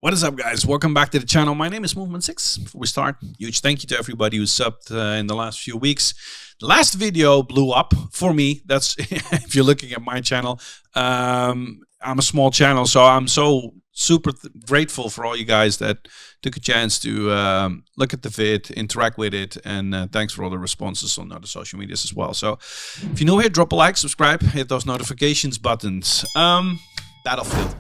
What is up, guys? Welcome back to the channel. My name is Movement6. Before we start, huge thank you to everybody who subbed in the last few weeks. The last video blew up for me. That's if you're looking at my channel. I'm a small channel, so I'm so super grateful for all you guys that took a chance to look at the vid, interact with it, and thanks for all the responses on other social medias as well. So if you're new here, drop a like, subscribe, hit those notifications buttons. Battlefield.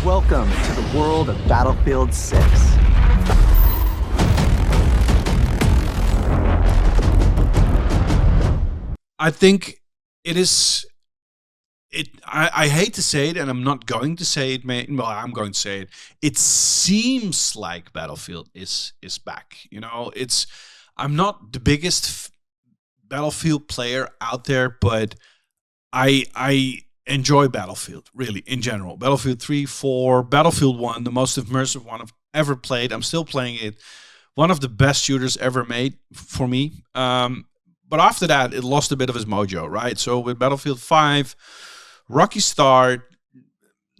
Welcome to the world of Battlefield 6. I think it is. I hate to say it, and I'm not going to say it. Well, I'm going to say it. It seems like Battlefield is back. You know, I'm not the biggest Battlefield player out there, but I enjoy Battlefield, really, in general. Battlefield 3, 4, Battlefield 1, the most immersive one I've ever played. I'm still playing it. One of the best shooters ever made for me. But after that, it lost a bit of its mojo, right? So with Battlefield 5, rocky start,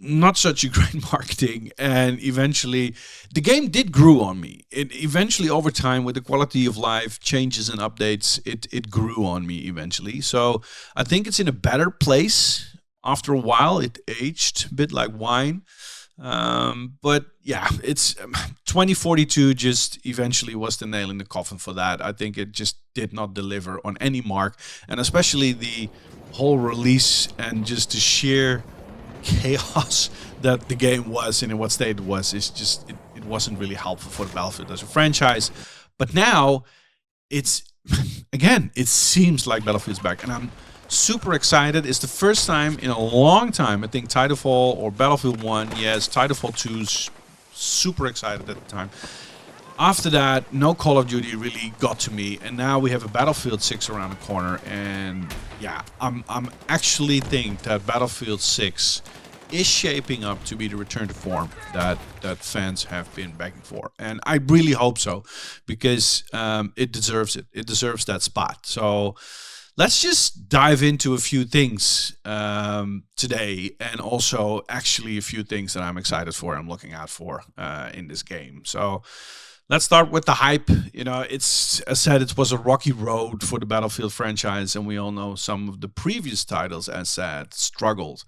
not such a great marketing, and eventually the game did grow on me. It eventually, over time, with the quality of life changes and updates, it grew on me eventually. So I think it's in a better place. After a while, it aged a bit like wine. But yeah, it's 2042 just eventually was the nail in the coffin for that. I think it just did not deliver on any mark. And especially the whole release and just the sheer chaos that the game was and in what state it was, is just, it wasn't really helpful for the Battlefield as a franchise. But now, it's, again, it seems like Battlefield's back. And I'm super excited. It's the first time in a long time. I think Titanfall or Battlefield 1, yes, Titanfall 2's super excited at the time. After that, no Call of Duty really got to me, and now we have a Battlefield 6 around the corner, and yeah, I'm actually think that Battlefield 6 is shaping up to be the return to form that fans have been begging for, and I really hope so, because it deserves it. It deserves that spot. So let's just dive into a few things today, and also actually a few things that I'm excited for, I'm looking out for in this game. So let's start with the hype. You know, it's, as said, it was a rocky road for the Battlefield franchise, and we all know some of the previous titles, as said, struggled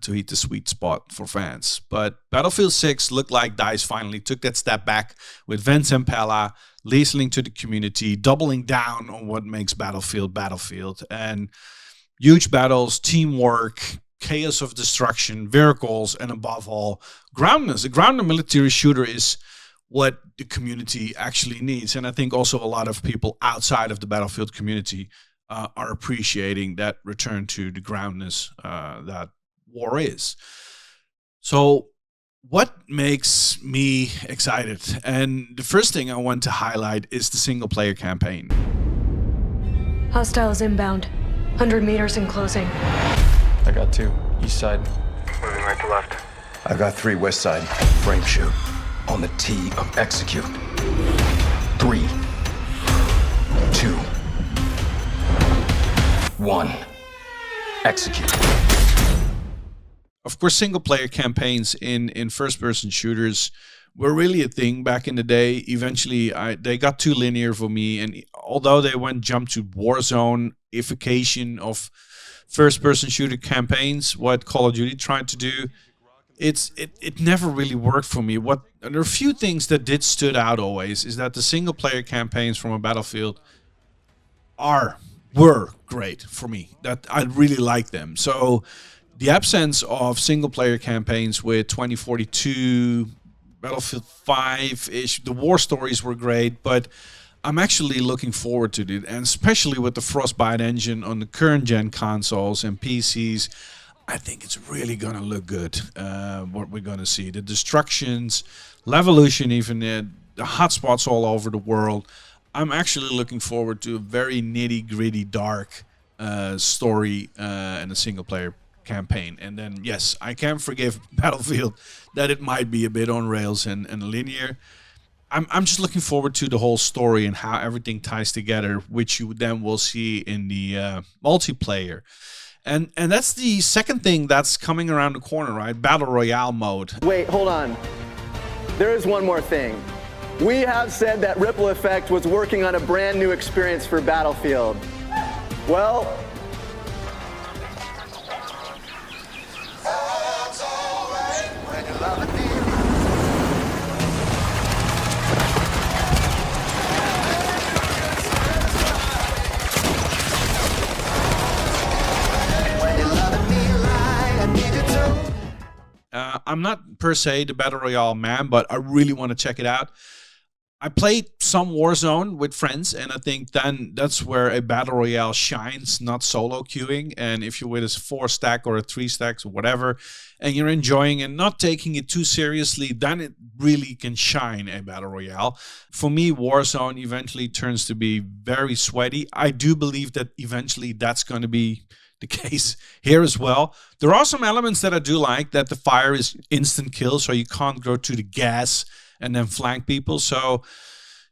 to hit the sweet spot for fans. But Battlefield 6 looked like DICE finally took that step back with Vince and Pella listening to the community, doubling down on what makes Battlefield Battlefield. And huge battles, teamwork, chaos of destruction, vehicles, and above all, groundedness. A grounded military shooter is what the community actually needs. And I think also a lot of people outside of the Battlefield community are appreciating that return to the groundedness that war is. So what makes me excited? And the first thing I want to highlight is the single player campaign. Hostiles inbound. 100 meters in closing. I got 2. East side. Moving right to left. I got 3 west side. Frame shoot. On the T of execute. 3, 2, 1. Execute. Of course, single-player campaigns in first-person shooters were really a thing back in the day. Eventually, they got too linear for me, and although they jumped to Warzone-ification of first-person shooter campaigns, what Call of Duty tried to do, it never really worked for me. There are a few things that did stood out always, is that the single-player campaigns from a Battlefield were great for me. That I really like them. So the absence of single-player campaigns with 2042, Battlefield 5-ish, the war stories were great, but I'm actually looking forward to it, and especially with the Frostbite engine on the current-gen consoles and PCs, I think it's really going to look good, what we're going to see. The destructions, Levolution, even the hotspots all over the world. I'm actually looking forward to a very nitty-gritty, dark story and a single-player campaign. And then, yes, I can forgive Battlefield that it might be a bit on rails and linear. I'm just looking forward to the whole story and how everything ties together, which you then will see in the multiplayer. And that's the second thing that's coming around the corner, right? Battle Royale mode. Wait, hold on. There is one more thing. We have said that Ripple Effect was working on a brand new experience for Battlefield. Well, I'm not per se the Battle Royale man, but I really want to check it out. I played some Warzone with friends, and I think then that's where a Battle Royale shines, not solo queuing. And if you're with a 4-stack or a 3-stack or whatever, and you're enjoying and not taking it too seriously, then it really can shine a Battle Royale. For me, Warzone eventually turns to be very sweaty. I do believe that eventually that's going to be the case here as well. There are some elements that I do like, that the fire is instant kill, so you can't go to the gas and then flank people. So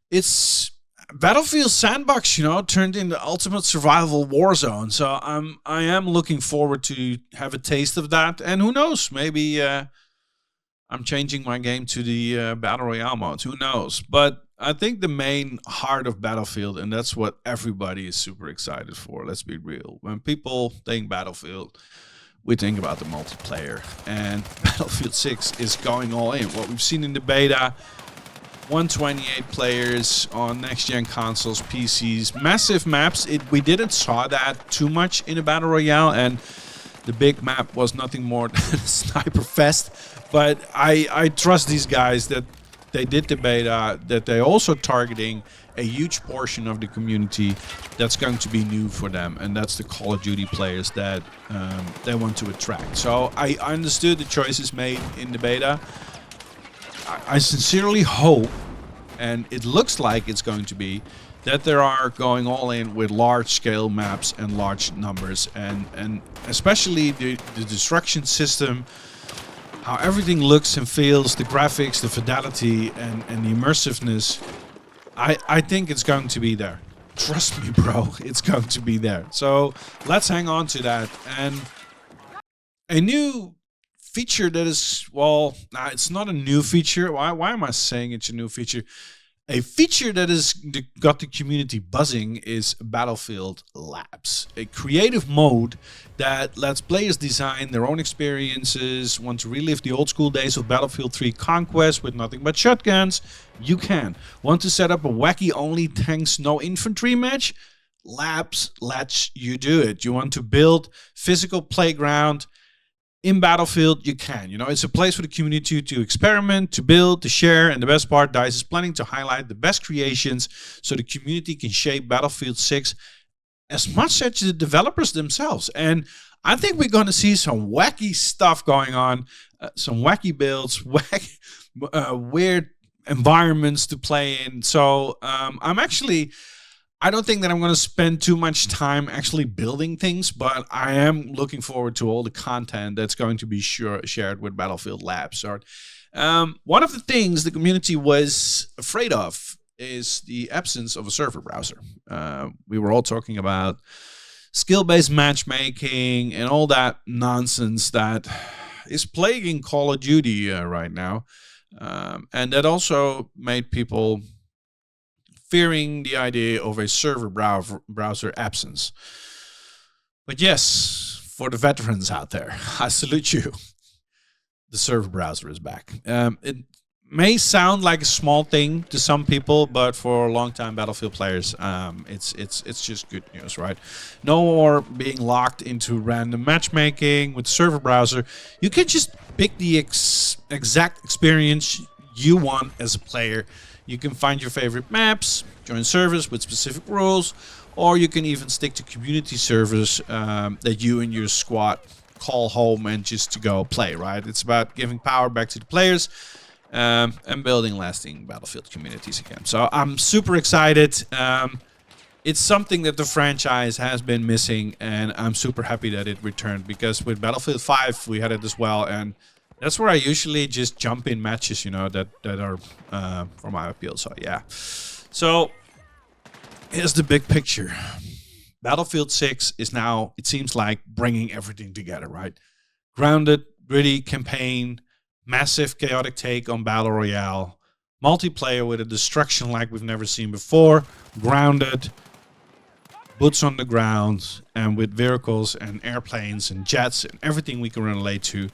it's Battlefield Sandbox, turned into ultimate survival war zone. So I am looking forward to have a taste of that. And who knows, maybe I'm changing my game to the Battle Royale mode. Who knows? But I think the main heart of Battlefield, and that's what everybody is super excited for, let's be real. When people think Battlefield, we think about the multiplayer. And Battlefield 6 is going all in. What we've seen in the beta, 128 players on next-gen consoles, PCs, massive maps. We didn't saw that too much in a Battle Royale, and the big map was nothing more than a sniper fest. But I trust these guys that they did the beta, that they're also targeting a huge portion of the community that's going to be new for them, and that's the Call of Duty players that they want to attract. So I understood the choices made in the beta. I sincerely hope, and it looks like it's going to be, that they are going all in with large-scale maps and large numbers, and especially the destruction system, how everything looks and feels, the graphics, the fidelity, and the immersiveness. I think it's going to be there. Trust me, bro, it's going to be there. So let's hang on to that. And a new feature that is, well, it's not a new feature. Why am I saying it's a new feature? A feature that has got the community buzzing is Battlefield Labs, a creative mode that lets players design their own experiences. Want to relive the old school days of Battlefield 3 Conquest with nothing but shotguns? You can. Want to set up a wacky only tanks no infantry match? Labs lets you do it. You want to build physical playground in Battlefield? You can. It's a place for the community to experiment, to build, to share, and the best part, DICE is planning to highlight the best creations so the community can shape Battlefield 6 as much as the developers themselves. And I think we're going to see some wacky stuff going on, some wacky builds, weird environments to play in. So I don't think that I'm going to spend too much time actually building things, but I am looking forward to all the content that's going to be shared with Battlefield Labs. One of the things the community was afraid of is the absence of a server browser. We were all talking about skill-based matchmaking and all that nonsense that is plaguing Call of Duty right now. And that also made people fearing the idea of a server browser absence. But yes, for the veterans out there, I salute you. The server browser is back. It may sound like a small thing to some people, but for long-time Battlefield players, it's just good news, right? No more being locked into random matchmaking with the server browser. You can just pick the exact experience you want as a player. You can find your favorite maps, join servers with specific rules, or you can even stick to community servers that you and your squad call home and just to go play, right? It's about giving power back to the players and building lasting Battlefield communities again. So I'm super excited. It's something that the franchise has been missing, and I'm super happy that it returned, because with Battlefield 5 we had it as well, and that's where I usually just jump in matches, that are for my appeal. So yeah. So here's the big picture. Battlefield 6 is now, it seems like, bringing everything together, right? Grounded, gritty campaign, massive chaotic take on Battle Royale, multiplayer with a destruction like we've never seen before, grounded, boots on the ground, and with vehicles and airplanes and jets and everything we can relate to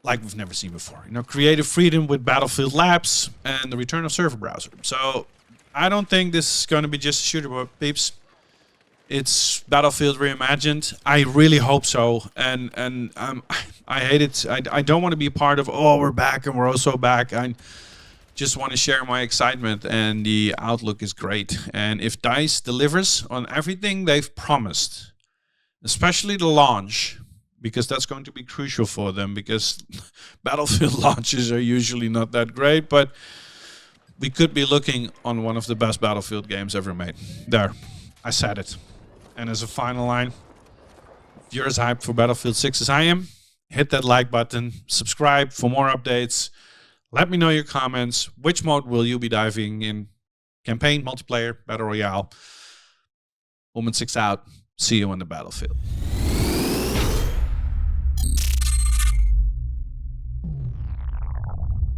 like we've never seen before. You know, creative freedom with Battlefield Labs and the return of server browser. So I don't think this is going to be just a shooter, but peeps, it's Battlefield reimagined. I really hope so. And I hate it. I don't want to be a part of, oh, we're back and we're also back. I just want to share my excitement, and the outlook is great. And if DICE delivers on everything they've promised, especially the launch, because that's going to be crucial for them, because Battlefield launches are usually not that great, but we could be looking on one of the best Battlefield games ever made. There, I said it. And as a final line, if you're as hyped for Battlefield 6 as I am, hit that like button, subscribe for more updates. Let me know your comments. Which mode will you be diving in? Campaign, multiplayer, Battle Royale? Woman 6 out. See you on the battlefield.